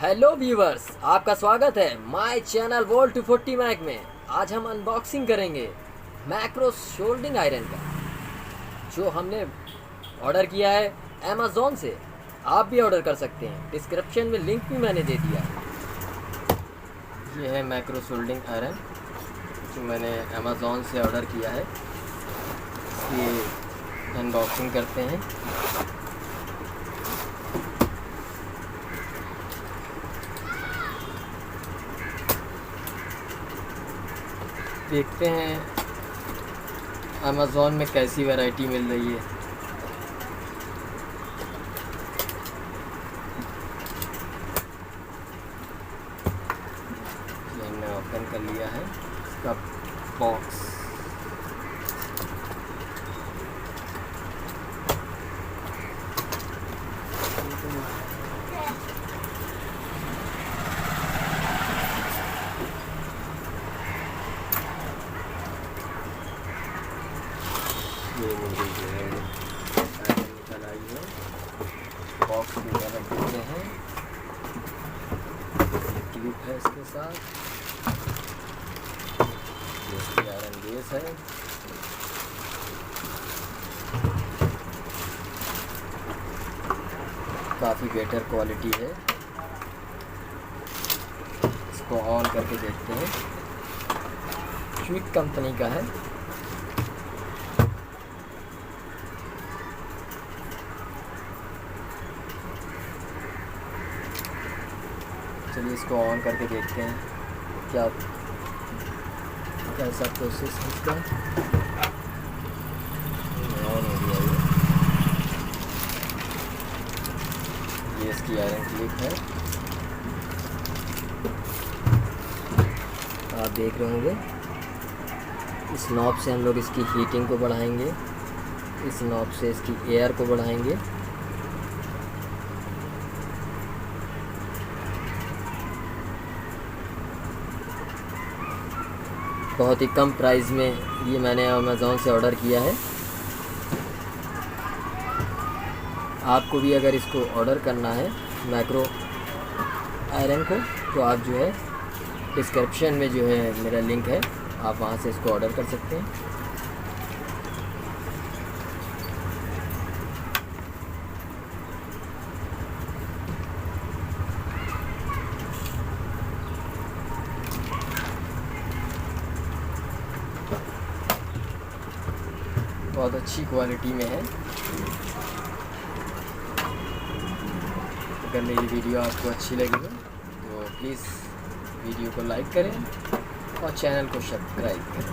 Hello viewers, आपका स्वागत है माय चैनल वोल्ट 240 मैक में। आज हम अनबॉक्सिंग करेंगे मैक्रो सोल्डिंग आयरन का, जो हमने ऑर्डर किया है अमेज़ॉन से। आप भी ऑर्डर कर सकते हैं, डिस्क्रिप्शन में लिंक भी मैंने दे दिया है। ये है मैक्रो सोल्डिंग आयरन जो मैंने अमेज़ॉन से ऑर्डर किया है। इसकी अनबॉक्सिंग करते हैं। देखते हैं अमेज़ॉन में कैसी वैरायटी मिल रही है। ये हमने ओपन कर लिया है इसका बॉक्स। ये मुझे जो है आयरन निकल आई है। बॉक्स के अंदर रख देते हैं। क्लिप है इसके साथ। ये इसकी आयरन बेस है। काफ़ी बेटर क्वालिटी है। इसको ऑन करके देखते हैं। क्विक कंपनी का है। चलिए इसको ऑन करके देखते हैं क्या कैसा प्रोसेस है इसका। ऑन हो गया ये इसकी आयरन क्लिप है। आप देख रहे होंगे, इस नॉब से हम लोग इसकी हीटिंग को बढ़ाएंगे, इस नॉब से इसकी एयर को बढ़ाएंगे। बहुत ही कम प्राइस में ये मैंने अमेज़ॉन से ऑर्डर किया है। आपको भी अगर इसको ऑर्डर करना है मैक्रो आयरन को, तो आप जो है डिस्क्रिप्शन में जो है मेरा लिंक है, आप वहाँ से इसको ऑर्डर कर सकते हैं। बहुत अच्छी क्वालिटी में है। अगर मेरी वीडियो आपको अच्छी लगी हो तो प्लीज़ वीडियो को लाइक करें और चैनल को सब्सक्राइब करें।